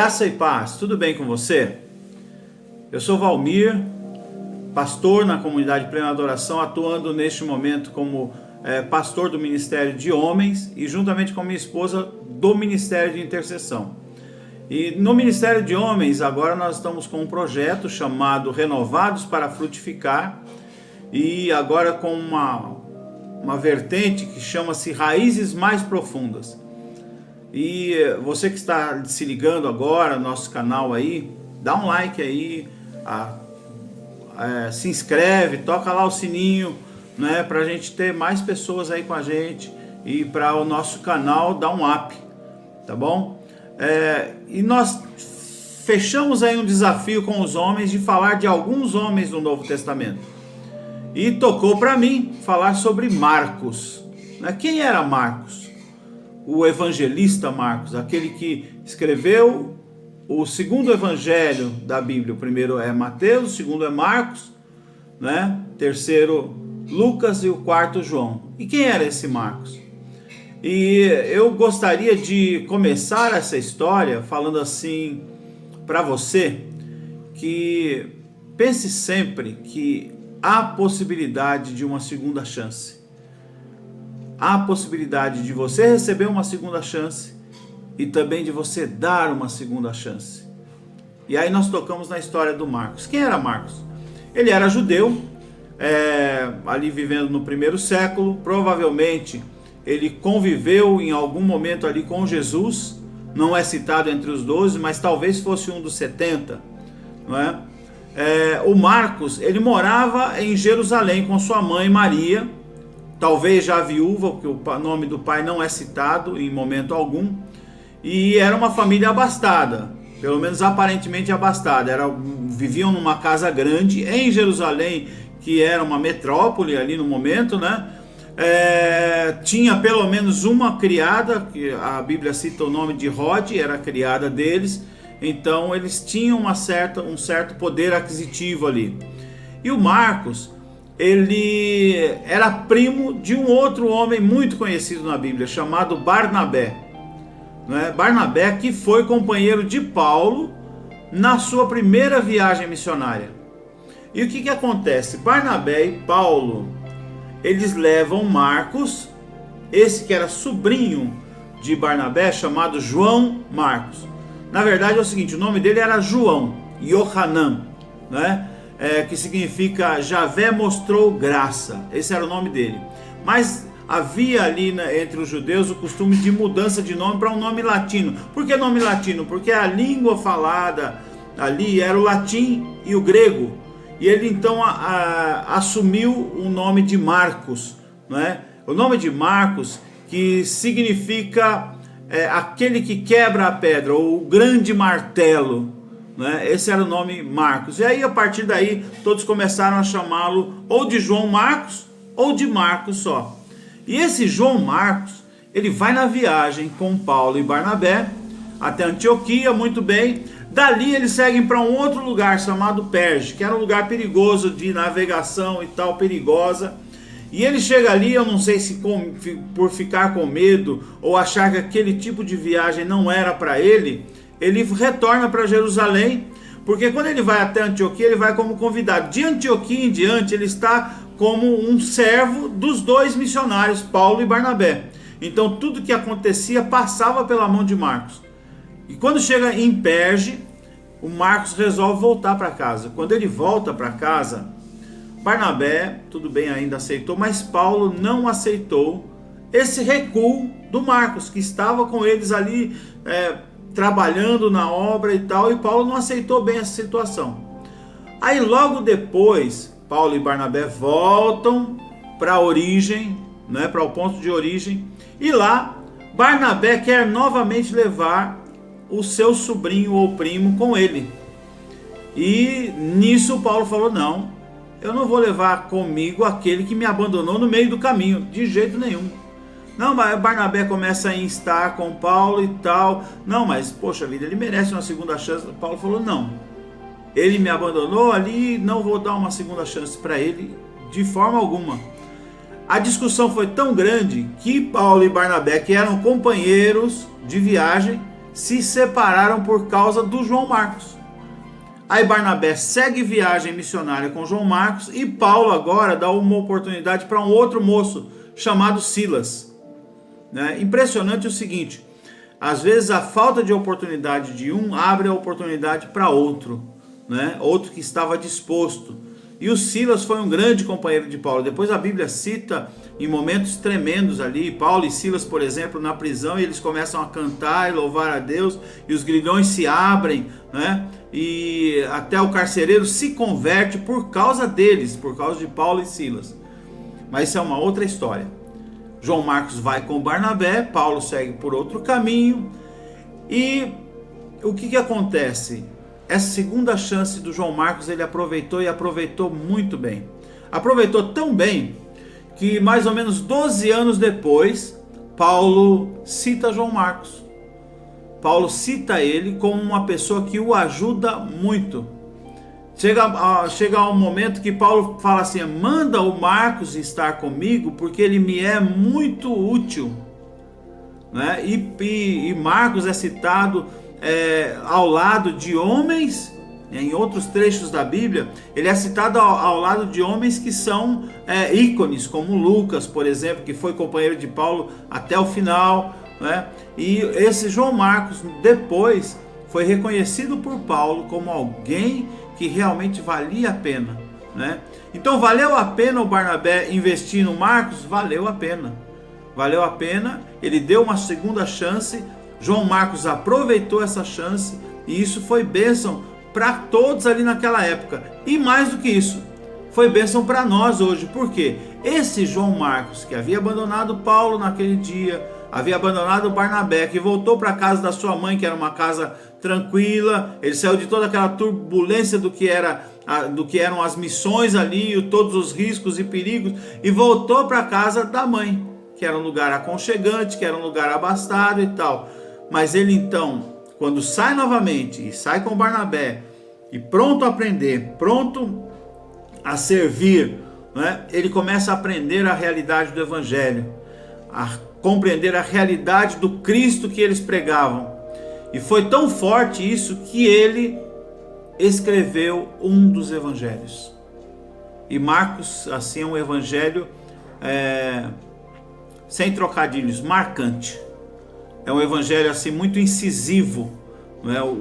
Graça e paz, tudo bem com você? Eu sou Valmir, pastor na comunidade Plena Adoração, atuando neste momento como pastor do Ministério de Homens e juntamente com minha esposa do Ministério de Intercessão. E no Ministério de Homens agora nós estamos com um projeto chamado Renovados para Frutificar e agora com uma vertente que chama-se Raízes Mais Profundas. E você que está se ligando agora no nosso canal aí, dá um like aí, se inscreve, toca lá o sininho, né, para a gente ter mais pessoas aí com a gente e para o nosso canal dar um up, tá bom? E nós fechamos aí um desafio com os homens de falar de alguns homens do Novo Testamento. E tocou para mim falar sobre Marcos. Quem era Marcos? O evangelista Marcos, aquele que escreveu o segundo evangelho da Bíblia. O primeiro é Mateus, o segundo é Marcos, né? Terceiro Lucas e o quarto João. E quem era esse Marcos? E eu gostaria de começar essa história falando assim para você, que pense sempre que há possibilidade de uma segunda chance. Há possibilidade de você receber uma segunda chance e também de você dar uma segunda chance. E aí nós tocamos na história do Marcos. Quem era Marcos? Ele era judeu, ali vivendo no primeiro século. Provavelmente ele conviveu em algum momento ali com Jesus. Não é citado entre os 12, mas talvez fosse um dos 70, não é? O Marcos, ele morava em Jerusalém com sua mãe Maria, talvez já viúva, porque o nome do pai não é citado em momento algum, e era uma família abastada, pelo menos aparentemente abastada. Viviam numa casa grande em Jerusalém, que era uma metrópole ali no momento, né? Tinha pelo menos uma criada, que a Bíblia cita o nome de Rode, era a criada deles, então eles tinham um certo poder aquisitivo ali. E o Marcos, ele era primo de um outro homem muito conhecido na Bíblia, chamado Barnabé, né? Barnabé, que foi companheiro de Paulo na sua primeira viagem missionária. E o que acontece? Barnabé e Paulo, eles levam Marcos, esse que era sobrinho de Barnabé, chamado João Marcos. Na verdade é o seguinte, o nome dele era João, Yohanan, né? Que significa Javé mostrou graça. Esse era o nome dele. Mas havia ali entre os judeus o costume de mudança de nome para um nome latino. Por que nome latino? Porque a língua falada ali era o latim e o grego. E ele então assumiu o nome de Marcos, né? O nome de Marcos, que significa aquele que quebra a pedra, ou o grande martelo, né? Esse era o nome Marcos. E aí a partir daí todos começaram a chamá-lo ou de João Marcos ou de Marcos só. E esse João Marcos, ele vai na viagem com Paulo e Barnabé até Antioquia, muito bem. Dali eles seguem para um outro lugar chamado Perge, que era um lugar perigoso de navegação e tal, perigosa. E ele chega ali, eu não sei se por ficar com medo ou achar que aquele tipo de viagem não era para ele, ele retorna para Jerusalém, porque quando ele vai até Antioquia, ele vai como convidado. De Antioquia em diante, ele está como um servo dos dois missionários, Paulo e Barnabé. Então tudo que acontecia passava pela mão de Marcos. E quando chega em Perge, o Marcos resolve voltar para casa. Quando ele volta para casa, Barnabé, tudo bem, ainda aceitou, mas Paulo não aceitou esse recuo do Marcos, que estava com eles ali trabalhando na obra e tal, e Paulo não aceitou bem essa situação. Aí logo depois, Paulo e Barnabé voltam para a origem, né, para o ponto de origem, e lá Barnabé quer novamente levar o seu sobrinho ou primo com ele. E nisso Paulo falou: não, eu não vou levar comigo aquele que me abandonou no meio do caminho, de jeito nenhum. Não, mas Barnabé começa a instar com Paulo e tal. Não, mas poxa vida, ele merece uma segunda chance. Paulo falou: não, ele me abandonou ali, não vou dar uma segunda chance para ele de forma alguma. A discussão foi tão grande que Paulo e Barnabé, que eram companheiros de viagem, se separaram por causa do João Marcos. Aí Barnabé segue viagem missionária com João Marcos e Paulo agora dá uma oportunidade para um outro moço chamado Silas. Impressionante o seguinte, às vezes a falta de oportunidade de um abre a oportunidade para outro, outro que estava disposto. E o Silas foi um grande companheiro de Paulo. Depois a Bíblia cita em momentos tremendos ali, Paulo e Silas, por exemplo, na prisão, e eles começam a cantar e louvar a Deus, e os grilhões se abrem, e até o carcereiro se converte por causa deles, por causa de Paulo e Silas. Mas isso é uma outra história. João Marcos vai com Barnabé, Paulo segue por outro caminho, e o que acontece? Essa segunda chance do João Marcos ele aproveitou e aproveitou muito bem. Aproveitou tão bem que mais ou menos 12 anos depois, Paulo cita João Marcos. Paulo cita ele como uma pessoa que o ajuda muito. Chega um momento que Paulo fala assim, manda o Marcos estar comigo porque ele me é muito útil. E Marcos é citado ao lado de homens, em outros trechos da Bíblia, ele é citado ao lado de homens que são ícones, como Lucas, por exemplo, que foi companheiro de Paulo até o final, E esse João Marcos depois foi reconhecido por Paulo como alguém que realmente valia a pena, Então valeu a pena o Barnabé investir no Marcos? Valeu a pena. Valeu a pena, ele deu uma segunda chance, João Marcos aproveitou essa chance e isso foi bênção para todos ali naquela época. E mais do que isso, foi bênção para nós hoje. Por quê? Esse João Marcos, que havia abandonado Paulo naquele dia, havia abandonado Barnabé, que voltou para a casa da sua mãe, que era uma casa tranquila, ele saiu de toda aquela turbulência do que eram as missões ali, todos os riscos e perigos, e voltou para a casa da mãe, que era um lugar aconchegante, que era um lugar abastado e tal. Mas ele então, quando sai novamente, e sai com Barnabé, e pronto a aprender, pronto a servir, ele começa a aprender a realidade do Evangelho, a compreender a realidade do Cristo que eles pregavam. E foi tão forte isso que ele escreveu um dos Evangelhos. E Marcos, assim, é um Evangelho sem trocadilhos, marcante. É um evangelho assim muito incisivo,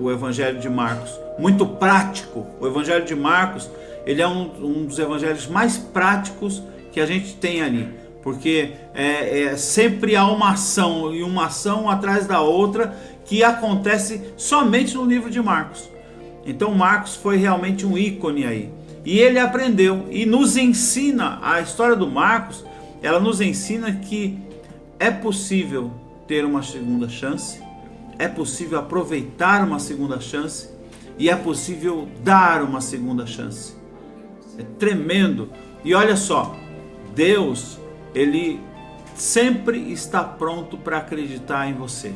o evangelho de Marcos, muito prático. O evangelho de Marcos, ele é um dos evangelhos mais práticos que a gente tem ali, porque sempre há uma ação, e uma ação atrás da outra, que acontece somente no livro de Marcos. Então Marcos foi realmente um ícone aí, e ele aprendeu, e nos ensina, a história do Marcos, ela nos ensina que é possível ter uma segunda chance, é possível aproveitar uma segunda chance e é possível dar uma segunda chance. É tremendo. E olha só, Deus, ele sempre está pronto para acreditar em você.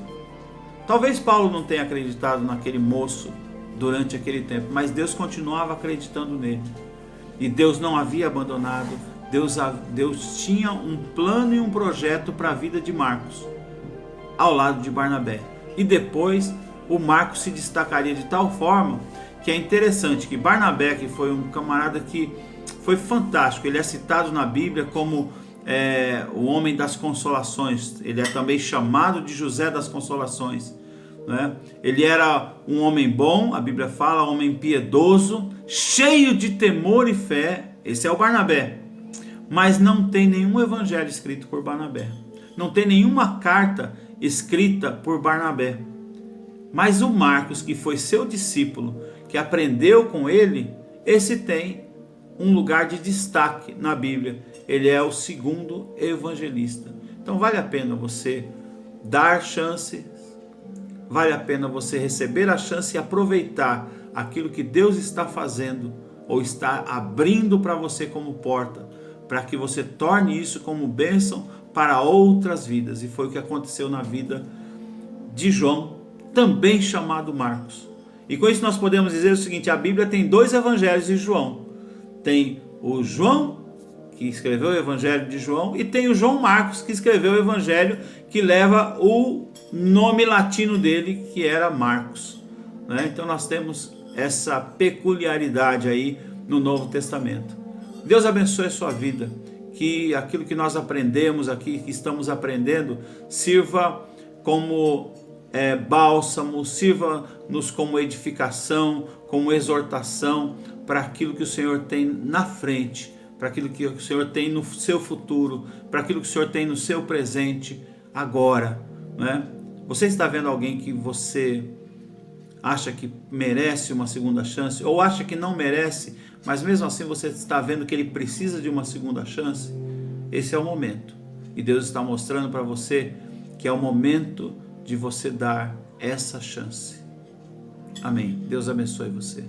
Talvez Paulo não tenha acreditado naquele moço durante aquele tempo, mas Deus continuava acreditando nele. E Deus não havia abandonado. Deus tinha um plano e um projeto para a vida de Marcos, ao lado de Barnabé. E depois o Marcos se destacaria de tal forma que é interessante que Barnabé, que foi um camarada que foi fantástico, ele é citado na Bíblia como o homem das consolações, ele é também chamado de José das Consolações, Ele era um homem bom, a Bíblia fala, um homem piedoso, cheio de temor e fé. Esse é o Barnabé. Mas não tem nenhum evangelho escrito por Barnabé, não tem nenhuma carta escrita por Barnabé. Mas o Marcos, que foi seu discípulo, que aprendeu com ele, esse tem um lugar de destaque na Bíblia. Ele é o segundo evangelista. Então vale a pena você dar chance, vale a pena você receber a chance e aproveitar aquilo que Deus está fazendo ou está abrindo para você como porta, para que você torne isso como bênção para outras vidas. E foi o que aconteceu na vida de João, também chamado Marcos. E com isso nós podemos dizer o seguinte: a Bíblia tem dois evangelhos de João. Tem o João, que escreveu o Evangelho de João, e tem o João Marcos, que escreveu o Evangelho, que leva o nome latino dele, que era Marcos, né? Então nós temos essa peculiaridade aí no Novo Testamento. Deus abençoe a sua vida, que aquilo que nós aprendemos aqui, que estamos aprendendo, sirva como bálsamo, sirva-nos como edificação, como exortação para aquilo que o Senhor tem na frente, para aquilo que o Senhor tem no seu futuro, para aquilo que o Senhor tem no seu presente agora, né? Você está vendo alguém que você acha que merece uma segunda chance, ou acha que não merece, mas mesmo assim você está vendo que ele precisa de uma segunda chance? Esse é o momento, e Deus está mostrando para você que é o momento de você dar essa chance. Amém. Deus abençoe você.